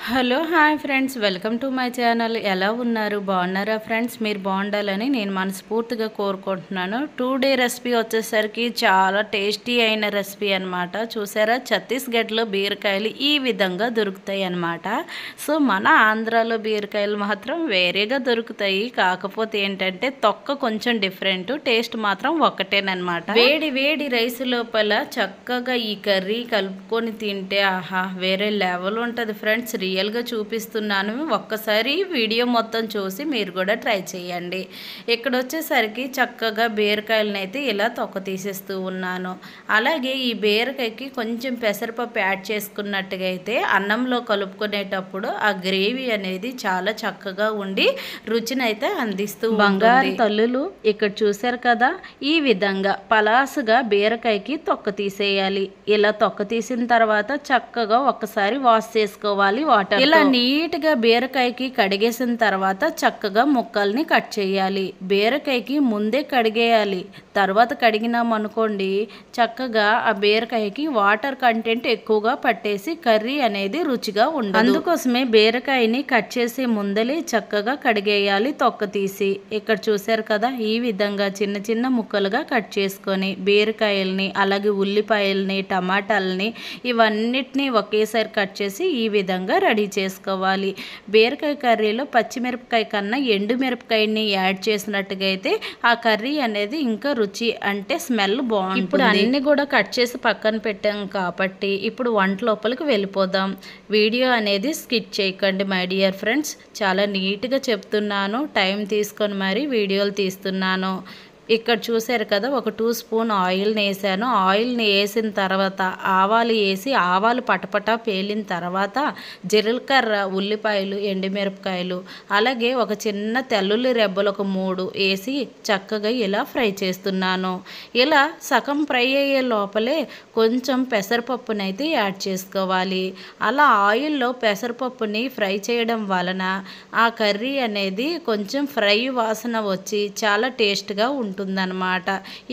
Hello hi friends, welcome to my channel. ఎలా ఉన్నారు? బాగున్నారా ఫ్రెండ్స్? మీరు బాగుండాలని నేను మనస్ఫూర్తిగా కోరుకుంటున్నాను. 2 డే రెసిపీ వచ్చేసరికి చాలా టేస్టీ అయిన రెసిపీ అనమాట. చూసారా, ఛత్తీస్గఢ్లో బీరకాయలు ఈ విధంగా దొరుకుతాయి అనమాట. సో మన ఆంధ్రాలో బీరకాయలు మాత్రం వేరేగా దొరుకుతాయి. కాకపోతే ఏంటంటే తొక్క కొంచెం డిఫరెంట్, టేస్ట్ మాత్రం ఒకటేనమాట. వేడి వేడి రైస్ లోపల చక్కగా ఈ కర్రీ కలుపుకొని తింటే ఆహా వేరే లెవెల్ ఉంటుంది ఫ్రెండ్స్. రియల్గా చూపిస్తున్నాను, ఒక్కసారి వీడియో మొత్తం చూసి మీరు కూడా ట్రై చేయండి. ఇక్కడ వచ్చేసరికి చక్కగా బీరకాయలను అయితే ఇలా తొక్క తీసేస్తూ ఉన్నాను. అలాగే ఈ బీరకాయకి కొంచెం పెసరపప్పు యాడ్ చేసుకున్నట్టుగా అయితే అన్నంలో కలుపుకునేటప్పుడు ఆ గ్రేవీ అనేది చాలా చక్కగా ఉండి రుచినైతే అందిస్తూ బంగారు తల్లులు ఇక్కడ చూశారు కదా, ఈ విధంగా పలాసుగా బీరకాయకి తొక్క తీసేయాలి. ఇలా తొక్క తీసిన తర్వాత చక్కగా ఒక్కసారి వాష్ చేసుకోవాలి వాటర్. ఇలా నీట్గా బీరకాయకి కడిగేసిన తర్వాత చక్కగా ముక్కల్ని కట్ చేయాలి. బీరకాయకి ముందే కడిగేయాలి, తర్వాత కడిగినాం అనుకోండి చక్కగా ఆ బీరకాయకి వాటర్ కంటెంట్ ఎక్కువగా పట్టేసి కర్రీ అనేది రుచిగా ఉండదు. అందుకోసమే బీరకాయని కట్ చేసే ముందలే చక్కగా కడిగేయాలి తొక్క తీసి. ఇక్కడ చూశారు కదా, ఈ విధంగా చిన్న చిన్న ముక్కలుగా కట్ చేసుకొని బీరకాయల్ని అలాగే ఉల్లిపాయల్ని టమాటాలని ఇవన్నిటిని ఒకేసారి కట్ చేసి ఈ విధంగా రెడీ చేసుకోవాలి. బీరకాయ కర్రీలో పచ్చిమిరపకాయ కన్నా ఎండుమిరపకాయని యాడ్ చేసినట్టుగా అయితే ఆ కర్రీ అనేది ఇంకా రుచి అంటే స్మెల్ బాగుంటుంది. ఇప్పుడు అన్ని కూడా కట్ చేసి పక్కన పెట్టాం కాబట్టి ఇప్పుడు వంట లోపలికి వెళ్ళిపోదాం. వీడియో అనేది స్కిప్ చేయకండి మై డియర్ ఫ్రెండ్స్. చాలా నీట్గా చెప్తున్నాను, టైం తీసుకొని మరి వీడియోలు తీస్తున్నాను. ఇక్కడ చూసారు కదా, ఒక 2 స్పూన్ ఆయిల్ని వేసాను. ఆయిల్ని వేసిన తర్వాత ఆవాలు వేసి ఆవాలు పటపట పేలిన తర్వాత జీలకర్ర, ఉల్లిపాయలు, ఎండుమిరపకాయలు అలాగే ఒక చిన్న తెల్లుల్లి రెబ్బలు ఒక 3 వేసి చక్కగా ఇలా ఫ్రై చేస్తున్నాను. ఇలా సగం ఫ్రై అయ్యే లోపలే కొంచెం పెసరపప్పునైతే యాడ్ చేసుకోవాలి. అలా ఆయిల్లో పెసరపప్పుని ఫ్రై చేయడం వలన ఆ కర్రీ అనేది కొంచెం ఫ్రై వాసన వచ్చి చాలా టేస్ట్గా ఉంటుందన్నమాట.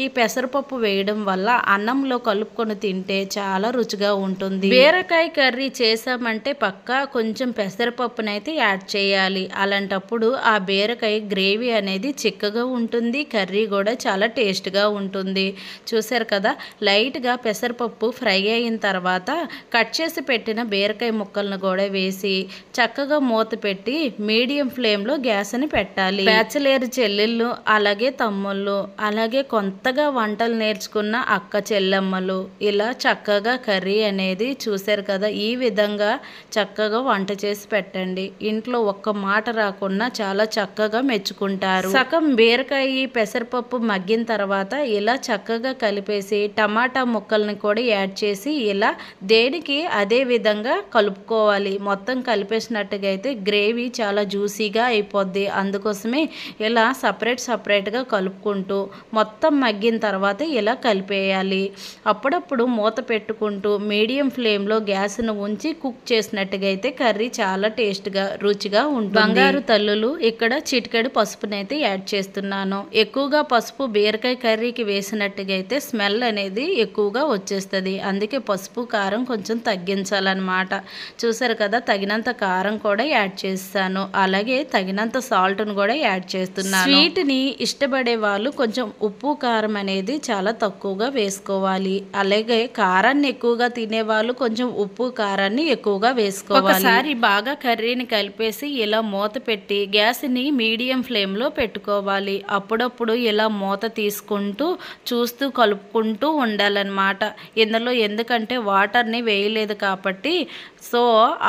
ఈ పెసరపప్పు వేయడం వల్ల అన్నంలో కలుపుకొని తింటే చాలా రుచిగా ఉంటుంది. బీరకాయ కర్రీ చేసామంటే పక్కా కొంచెం పెసరపప్పునైతే యాడ్ చేయాలి. అలాంటప్పుడు ఆ బీరకాయ గ్రేవీ అనేది చిక్కగా ఉంటుంది, కర్రీ కూడా చాలా టేస్ట్గా ఉంటుంది. చూసారు కదా, లైట్గా పెసరపప్పు ఫ్రై అయిన తర్వాత కట్ చేసి పెట్టిన బీరకాయ ముక్కలను కూడా వేసి చక్కగా మూత పెట్టి మీడియం ఫ్లేమ్లో గ్యాస్ని పెట్టాలి. బ్యాచిలర్ చెల్లెళ్ళు అలాగే తమ్ముళ్ళు అలాగే కొత్తగా వంటలు నేర్చుకున్న అక్క చెల్లెమ్మలు ఇలా చక్కగా కర్రీ అనేది చూశారు కదా, ఈ విధంగా చక్కగా వంట చేసి పెట్టండి. ఇంట్లో ఒక్క మాట రాకుండా చాలా చక్కగా మెచ్చుకుంటారు. సగం బీరకాయ పెసరపప్పు మగ్గిన తర్వాత ఇలా చక్కగా కలిపేసి టమాటా ముక్కల్ని కూడా యాడ్ చేసి ఇలా దేనికి అదే విధంగా కలుపుకోవాలి. మొత్తం కలిపేసినట్టుగా అయితే గ్రేవీ చాలా జ్యూసీగా అయిపోద్ది. అందుకోసమే ఇలా సపరేట్గా కలుపుకుంటూ మొత్తం మగ్గిన తర్వాత ఇలా కలిపేయాలి. అప్పుడప్పుడు మూత పెట్టుకుంటూ మీడియం ఫ్లేమ్లో గ్యాస్ను ఉంచి కుక్ చేసినట్టుగా అయితే కర్రీ చాలా టేస్ట్గా రుచిగా ఉంటుంది. బంగారు తల్లులు ఇక్కడ చిటికెడు పసుపునైతే యాడ్ చేస్తున్నాను. ఎక్కువగా పసుపు బీరకాయ కర్రీకి వేసినట్టుగా అయితే స్మెల్ అనేది ఎక్కువగా వచ్చేస్తుంది. అందుకే పసుపు కారం కొంచెం తగ్గించాలన్నమాట. చూసారు కదా, తగినంత కారం కూడా యాడ్ చేస్తాను. అలాగే తగినంత సాల్ట్ను కూడా యాడ్ చేస్తున్నాను. స్వీట్ని ఇష్టపడే వాళ్ళు కొంచెం ఉప్పు కారం అనేది చాలా తక్కువగా వేసుకోవాలి. అలాగే కారాన్ని ఎక్కువగా తినేవాళ్ళు కొంచెం ఉప్పు కారాన్ని ఎక్కువగా వేసుకోవాలి. ఒకసారి బాగా కర్రీని కలిపేసి ఇలా మూత పెట్టి గ్యాస్ని మీడియం ఫ్లేమ్లో పెట్టుకోవాలి. అప్పుడప్పుడు ఇలా మూత తీసుకుంటూ చూస్తూ కలుపుకుంటూ ఉండాలన్నమాట. ఇందులో ఎందుకంటే వాటర్ని వేయలేదు కాబట్టి సో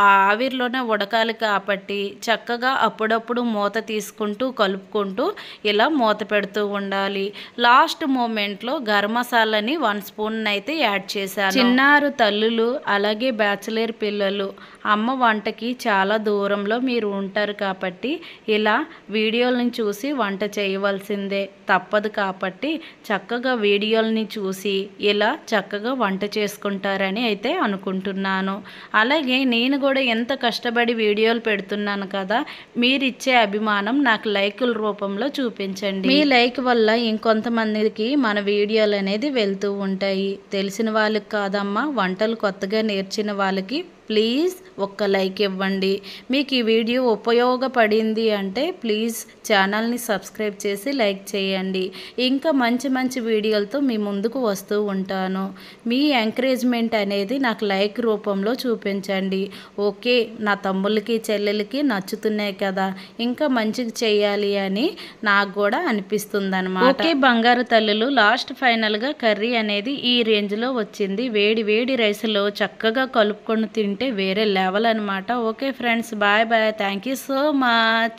ఆ ఆవిరిలోనే ఉడకాలి కాబట్టి చక్కగా అప్పుడప్పుడు మూత తీసుకుంటూ కలుపుకుంటూ ఇలా మూత పెడుతూ ఉండాలి. లాస్ట్ మూమెంట్లో గరం మసాలాని 1 స్పూన్ అయితే యాడ్ చేశాను. చిన్నారు తల్లులు అలాగే బ్యాచిలర్ పిల్లలు అమ్మ వంటకి చాలా దూరంలో మీరు ఉంటారు కాబట్టి ఇలా వీడియోలని చూసి వంట చేయవలసిందే, తప్పదు. కాబట్టి చక్కగా వీడియోలని చూసి ఇలా చక్కగా వంట చేసుకుంటారని అయితే అనుకుంటున్నాను. అలాగే నేను కూడా ఎంత కష్టపడి వీడియోలు పెడుతున్నాను కదా, మీరిచ్చే అభిమానం నాకు లైకుల రూపంలో చూపించండి. మీ లైక్ వల్ల ఇంకొంతమందికి మన వీడియోలు అనేది వెళ్తూ ఉంటాయి. తెలిసిన వాళ్ళకి కాదమ్మా, వంటలు కొత్తగా నేర్చిన వాళ్ళకి ప్లీజ్ ఒక్క లైక్ ఇవ్వండి. మీకు ఈ వీడియో ఉపయోగపడింది అంటే ప్లీజ్ ఛానల్ని సబ్స్క్రైబ్ చేసి లైక్ చేయండి. ఇంకా మంచి మంచి వీడియోలతో మీ ముందుకు వస్తూ ఉంటాను. మీ ఎంకరేజ్మెంట్ అనేది నాకు లైక్ రూపంలో చూపించండి. ఓకే, నా తమ్ముళ్ళకి చెల్లెలకి నచ్చుతున్నాయి కదా, ఇంకా మంచిగా చేయాలి అని నాకు కూడా అనిపిస్తుంది అనమాట. ఓకే బంగారు తల్లులు, లాస్ట్ ఫైనల్గా కర్రీ అనేది ఈ రేంజ్లో వచ్చింది. వేడి వేడి రైస్లో చక్కగా కలుపుకొని తింటే వేరే లెవెల్ అనమాట. Okay friends, bye bye. Thank you so much.